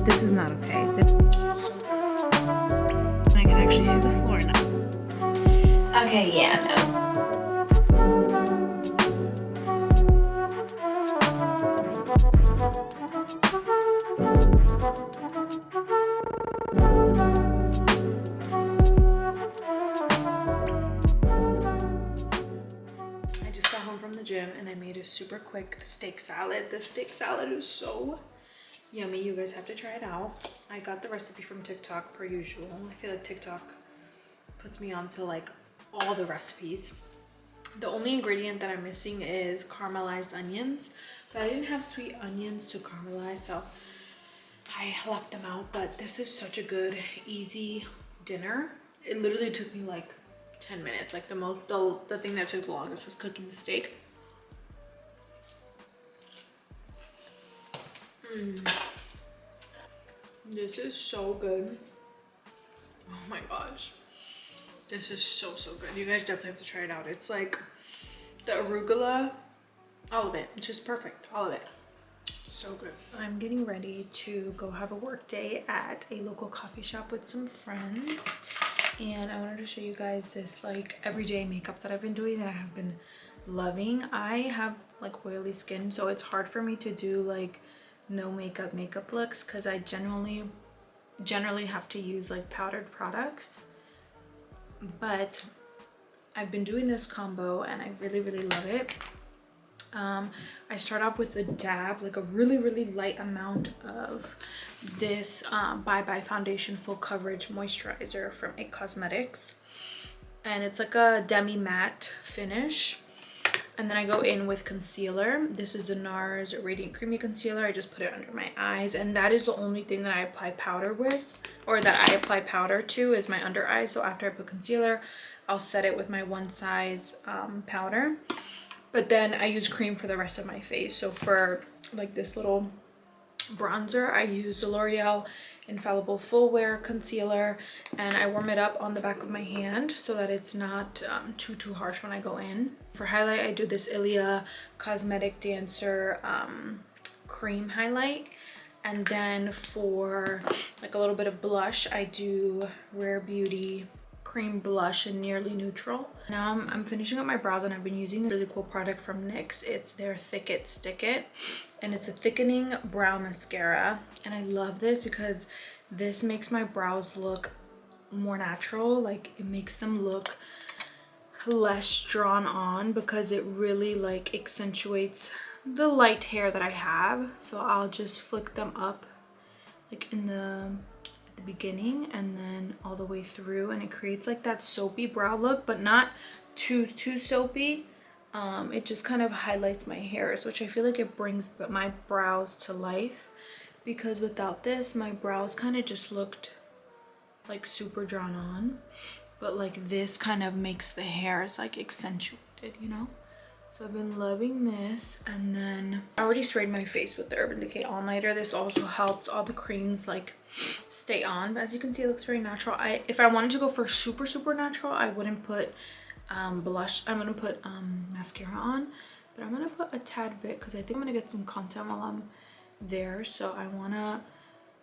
This is not okay. I can actually see the floor now. Okay, yeah, no. I just got home from the gym and I made a super quick steak salad. This steak salad is so yummy. You guys have to try it out. I got the recipe from TikTok per usual. I feel like TikTok puts me onto like all the recipes. The only ingredient that I'm missing is caramelized onions, but I didn't have sweet onions to caramelize, so I left them out. But this is such a good, easy dinner. It literally took me like 10 minutes. Like the thing that took the longest was cooking the steak. This is so good. Oh my gosh. This is so good. You guys definitely have to try it out. It's like the arugula, all of it. It's just perfect, all of it. So good. I'm getting ready to go have a work day at a local coffee shop with some friends. And I wanted to show you guys this like everyday makeup that I've been doing that I have been loving. I have like oily skin, so it's hard for me to do like no makeup looks because I generally have to use like powdered products. But I've been doing this combo and I really love it. I start off with a dab, like a really light amount of this Bye Bye Foundation Full Coverage Moisturizer from IT Cosmetics. And it's like a demi matte finish. And then I go in with concealer. This is the NARS Radiant Creamy Concealer. I just put it under my eyes. And that is the only thing that I apply powder with, or that I apply powder to, is my under eye. So after I put concealer, I'll set it with my one size powder. But then I use cream for the rest of my face. So for like this little bronzer, I use the L'Oreal Infallible Full Wear Concealer, and I warm it up on the back of my hand so that it's not too harsh when I go in. For highlight, I do this Ilia Cosmetic Dancer cream highlight. And then for like a little bit of blush, I do Rare Beauty cream blush in Nearly Neutral. Now I'm finishing up my brows, and I've been using this really cool product from NYX. It's their Thick It Stick It, and it's a thickening brow mascara. And I love this because this makes my brows look more natural. Like it makes them look less drawn on because it really like accentuates the light hair that I have. So I'll just flick them up like in the beginning and then all the way through, and it creates like that soapy brow look, but not too soapy. It just kind of highlights my hairs, which I feel like it brings my brows to life, because without this my brows kind of just looked like super drawn on, but like this kind of makes the hairs like accentuated, you know. So I've been loving this. And then I already sprayed my face with the Urban Decay All Nighter. This also helps all the creams like stay on, but as you can see, it looks very natural. If I wanted to go for super natural, I wouldn't put blush. I'm gonna put mascara on, but I'm gonna put a tad bit because I think I'm gonna get some content while I'm there. So I wanna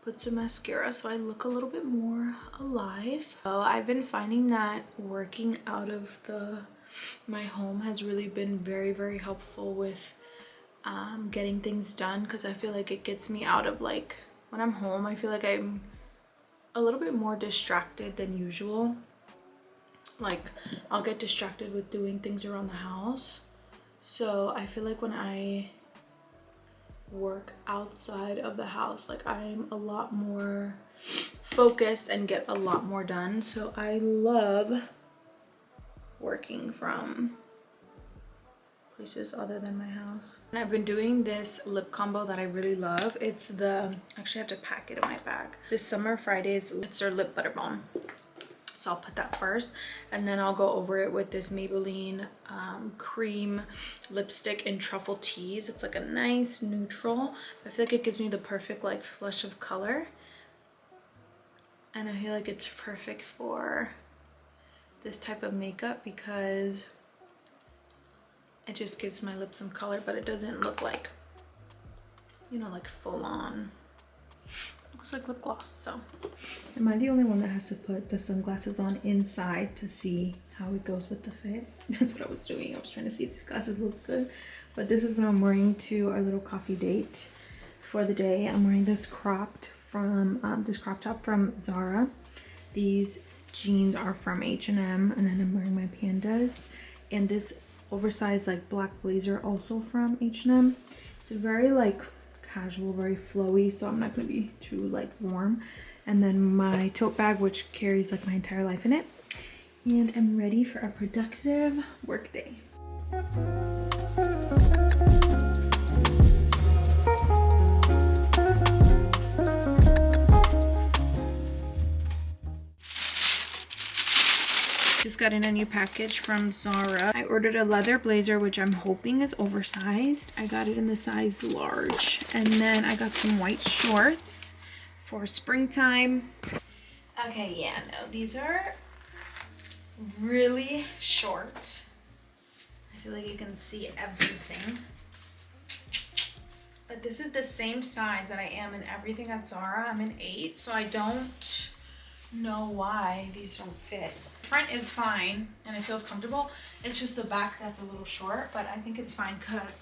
put some mascara so I look a little bit more alive. So I've been finding that working out of my home has really been very helpful with getting things done, because I feel like it gets me out of like, when I'm home, I feel like I'm a little bit more distracted than usual. Like I'll get distracted with doing things around the house. So I feel like when I work outside of the house, like I'm a lot more focused and get a lot more done. So I love working from places other than my house. And I've been doing this lip combo that I really love. It's actually I have to pack it in my bag. This Summer Fridays, it's their lip butter balm. So I'll put that first, and then I'll go over it with this Maybelline cream lipstick in Truffle Tease. It's like a nice neutral. I feel like it gives me the perfect like flush of color, and I feel like it's perfect for this type of makeup because it just gives my lips some color, but it doesn't look like, you know, like full on. Looks like lip gloss, so. Am I the only one that has to put the sunglasses on inside to see how it goes with the fit? That's what I was doing. I was trying to see if these glasses look good. But this is what I'm wearing to our little coffee date for the day. I'm wearing this crop top from Zara. These jeans are from H&M, and then I'm wearing my Pandas. And this oversized like black blazer also from H&M. It's very like casual, very flowy, so I'm not gonna be too like warm. And then my tote bag, which carries like my entire life in it. And I'm ready for a productive work day. Just got in a new package from Zara. I ordered a leather blazer, which I'm hoping is oversized. I got it in the size large. And then I got some white shorts for springtime. Okay, yeah, no, these are really short. I feel like you can see everything. But this is the same size that I am in everything at Zara. I'm in 8, so I don't know why these don't fit. Front is fine and it feels comfortable. It's just the back that's a little short, but I think it's fine because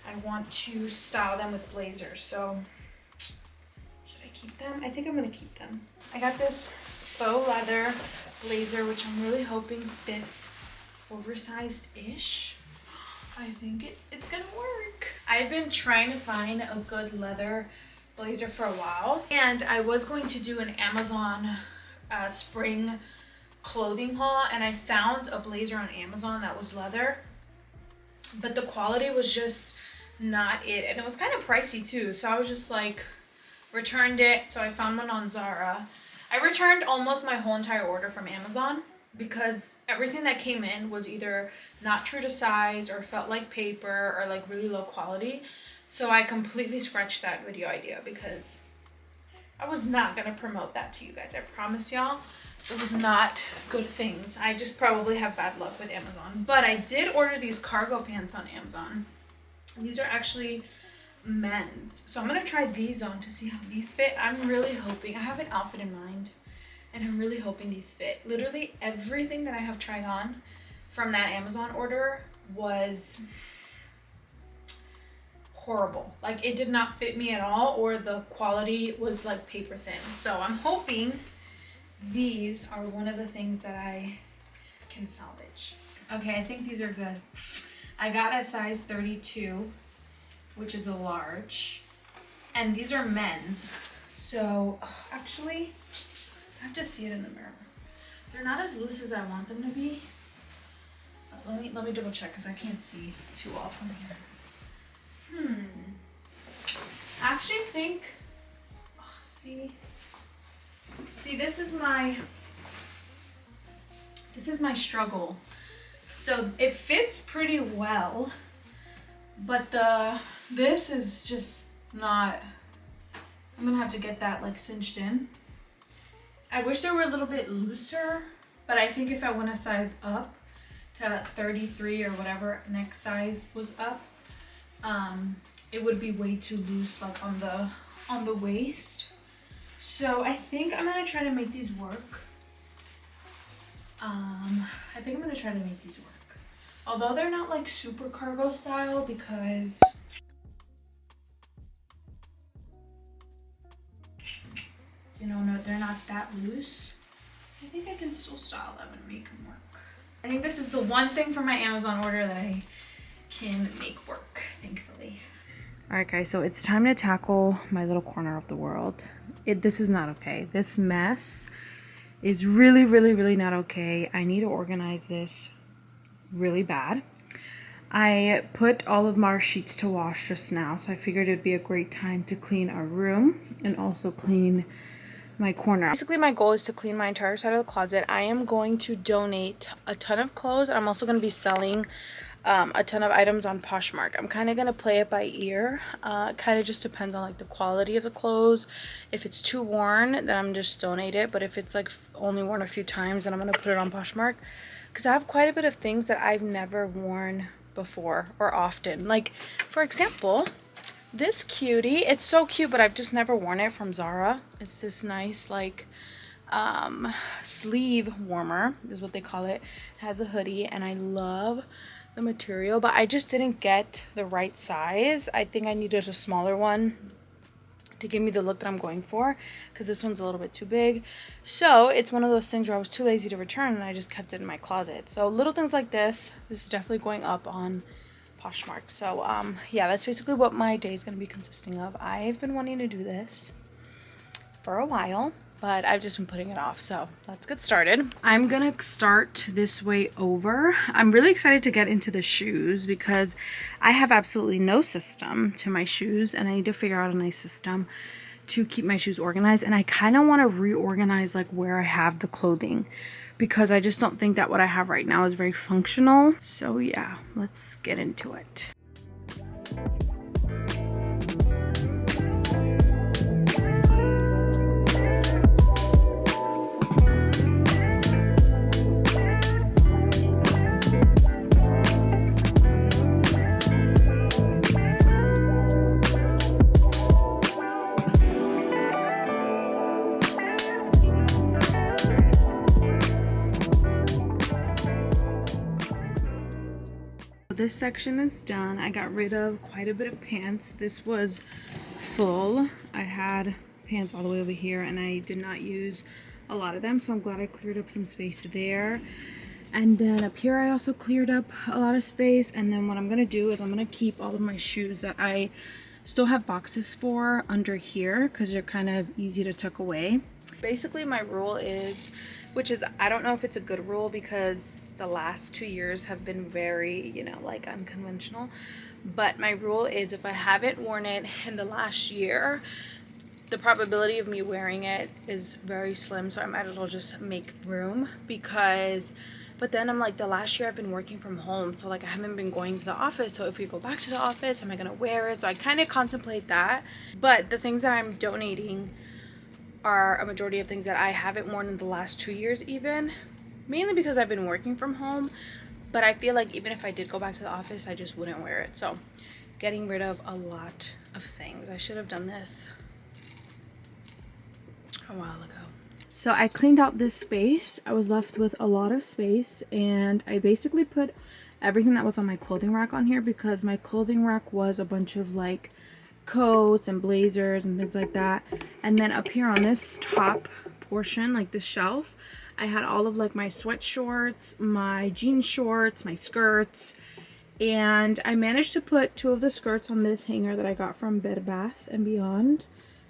I want to style them with blazers. So should I keep them? I think I'm gonna keep them. I got this faux leather blazer, which I'm really hoping fits oversized-ish. I think it's gonna work. I've been trying to find a good leather blazer for a while, and I was going to do an Amazon spring clothing haul, and I found a blazer on Amazon that was leather, but the quality was just not it, and it was kind of pricey too, so I was just like, returned it. So I found one on Zara. I returned almost my whole entire order from Amazon because everything that came in was either not true to size or felt like paper or like really low quality. So I completely scratched that video idea because I was not gonna promote that to you guys. I promise y'all, it was not good things. I just probably have bad luck with Amazon. But I did order these cargo pants on Amazon. These are actually men's. So I'm gonna try these on to see how these fit. I'm really hoping, I have an outfit in mind and I'm really hoping these fit. Literally everything that I have tried on from that Amazon order was horrible. Like it did not fit me at all, or the quality was like paper thin. So I'm hoping these are one of the things that I can salvage. Okay, I think these are good. I got a size 32, which is a large, and these are men's. So actually, I have to see it in the mirror. They're not as loose as I want them to be. Let me double check because I can't see too well from here. I actually think, see, this is my struggle. So it fits pretty well, but this is just not, I'm gonna have to get that like cinched in. I wish they were a little bit looser, but I think if I went a size up to 33 or whatever next size was up, it would be way too loose like on the waist. So I think I'm gonna try to make these work. I think I'm gonna try to make these work. Although they're not like super cargo style because you know, no, they're not that loose. I think I can still style them and make them work. I think this is the one thing from my Amazon order that I can make work, thankfully. All right, guys, so it's time to tackle my little corner of the world. This is not okay. This mess is really, really, really not okay. I need to organize this really bad. I put all of our sheets to wash just now, so I figured it'd be a great time to clean our room and also clean my corner. Basically, my goal is to clean my entire side of the closet. I am going to donate a ton of clothes. I'm also going to be selling a ton of items on Poshmark. I'm kind of going to play it by ear. It kind of just depends on like the quality of the clothes. If it's too worn, then I'm just donate it. But if it's like only worn a few times, then I'm going to put it on Poshmark. Because I have quite a bit of things that I've never worn before or often. Like, for example, this cutie. It's so cute, but I've just never worn it, from Zara. It's this nice like sleeve warmer is what they call it. It has a hoodie, and I love the material, but I just didn't get the right size. I think I needed a smaller one to give me the look that I'm going for, because this one's a little bit too big. So it's one of those things where I was too lazy to return, and I just kept it in my closet. So little things like this is definitely going up on Poshmark. So yeah, that's basically what my day is going to be consisting of. I've been wanting to do this for a while, but I've just been putting it off. So let's get started. I'm gonna start this way over. I'm really excited to get into the shoes because I have absolutely no system to my shoes, and I need to figure out a nice system to keep my shoes organized. And I kind of want to reorganize like where I have the clothing, because I just don't think that what I have right now is very functional. So yeah, let's get into it. This section is done. I got rid of quite a bit of pants. This was full. I had pants all the way over here, and I did not use a lot of them, so I'm glad I cleared up some space there. And then up here I also cleared up a lot of space. And then what I'm gonna do is I'm gonna keep all of my shoes that I still have boxes for under here, because they're kind of easy to tuck away. Basically my rule is, which is, I don't know if it's a good rule because the last 2 years have been very, you know, like unconventional, but my rule is if I haven't worn it in the last year, the probability of me wearing it is very slim, so I might as well just make room. Because but then I'm like, the last year I've been working from home, so like I haven't been going to the office, so if we go back to the office, am I gonna wear it? So I kind of contemplate that. But the things that I'm donating are a majority of things that I haven't worn in the last 2 years, even mainly because I've been working from home. But I feel like even if I did go back to the office, I just wouldn't wear it. So getting rid of a lot of things. I should have done this a while ago. So I cleaned out this space. I was left with a lot of space, and I basically put everything that was on my clothing rack on here, because my clothing rack was a bunch of like coats and blazers and things like that. And then up here on this top portion, like this shelf, I had all of like my sweat shorts, my jean shorts, my skirts, and I managed to put 2 of the skirts on this hanger that I got from Bed Bath & Beyond.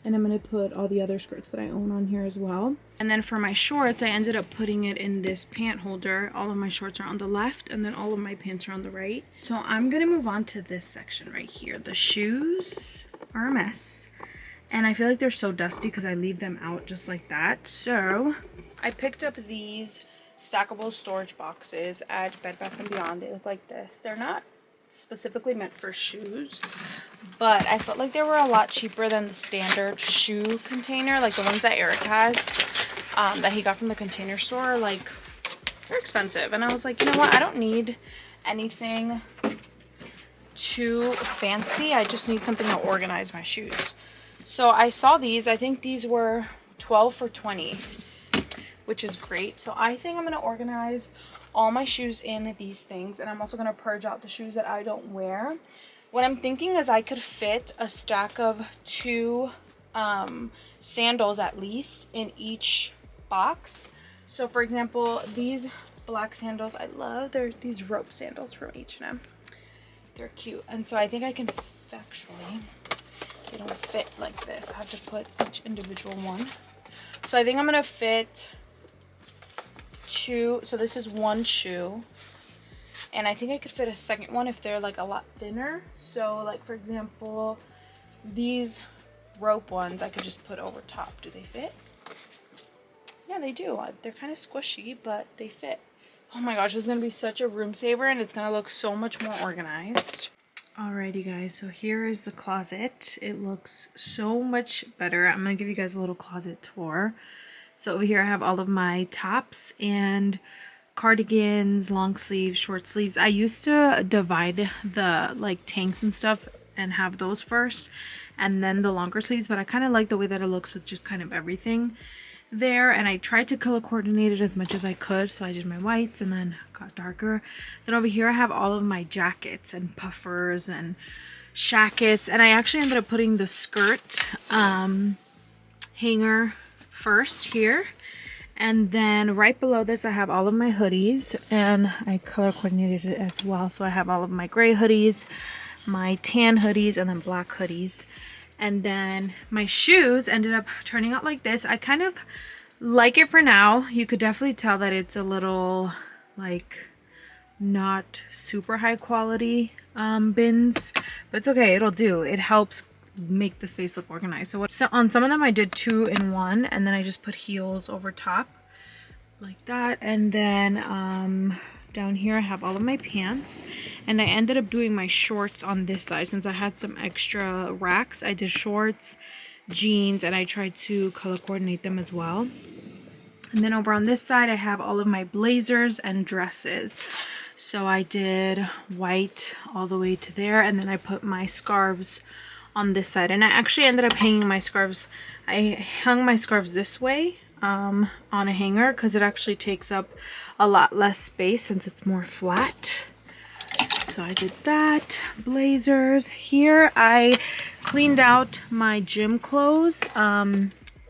And I'm going to put all the other skirts that I own on here as well. And then for my shorts, I ended up putting it in this pant holder. All of my shorts are on the left, and then all of my pants are on the right. So I'm going to move on to this section right here. The shoes are a mess, and I feel like they're so dusty because I leave them out just like that. So I picked up these stackable storage boxes at Bed Bath & Beyond. They look like this. They're not specifically meant for shoes, but I felt like they were a lot cheaper than the standard shoe container, like the ones that Eric has, that he got from the Container Store. Like, they're expensive, and I was like, you know what, I don't need anything too fancy. I just need something to organize my shoes. So I saw these. I think these were 12 for $20, which is great. So I think I'm going to organize all my shoes in these things, and I'm also going to purge out the shoes that I don't wear. What I'm thinking is I could fit a stack of 2 sandals at least in each box. So for example, these black sandals I love. They're these rope sandals from H&M. They're cute, and so I think I can actually, they don't fit like this. I have to put each individual one. So I think I'm going to fit 2, so this is 1 shoe, and I think I could fit a second one if they're like a lot thinner. So like for example, these rope ones I could just put over top. Do they fit? Yeah, they do. They're kind of squishy, but they fit. Oh my gosh, this is gonna be such a room saver, and it's gonna look so much more organized. Alrighty guys, so here is the closet. It looks so much better. I'm gonna give you guys a little closet tour. So over here I have all of my tops and cardigans, long sleeves, short sleeves. I used to divide the like tanks and stuff and have those first and then the longer sleeves, but I kind of like the way that it looks with just kind of everything there. And I tried to color coordinate it as much as I could, so I did my whites and then got darker. Then over here I have all of my jackets and puffers and shackets, and I actually ended up putting the skirt hanger first here, and then right below this I have all of my hoodies, and I color coordinated it as well. So I have all of my gray hoodies, my tan hoodies, and then black hoodies. And then my shoes ended up turning out like this. I kind of like it for now. You could definitely tell that it's a little like not super high quality bins, but it's okay, it'll do. It helps make the space look organized. So on some of them I did 2 in 1, and then I just put heels over top like that. And then down here I have all of my pants, and I ended up doing my shorts on this side since I had some extra racks. I did shorts, jeans, and I tried to color coordinate them as well. And then over on this side I have all of my blazers and dresses. So I did white all the way to there, and then I put my scarves on this side. And I actually ended up hanging my scarves. I hung my scarves this way on a hanger because it actually takes up a lot less space since it's more flat. So I did that. Blazers. Here I cleaned out my gym clothes.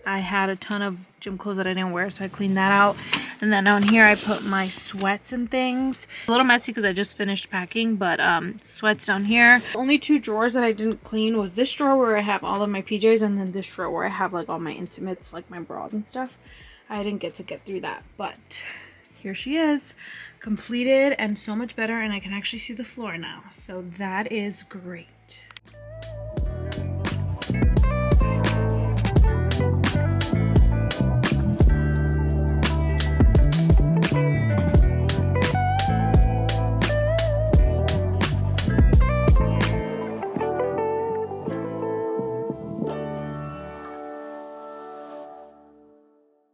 I had a ton of gym clothes that I didn't wear, so I cleaned that out. And then down here I put my sweats and things. A little messy because I just finished packing, but sweats down here. The only 2 drawers that I didn't clean was this drawer where I have all of my PJs, and then this drawer where I have like all my intimates, like my bras and stuff. I didn't get through that, but here she is, completed and so much better, and I can actually see the floor now. So that is great.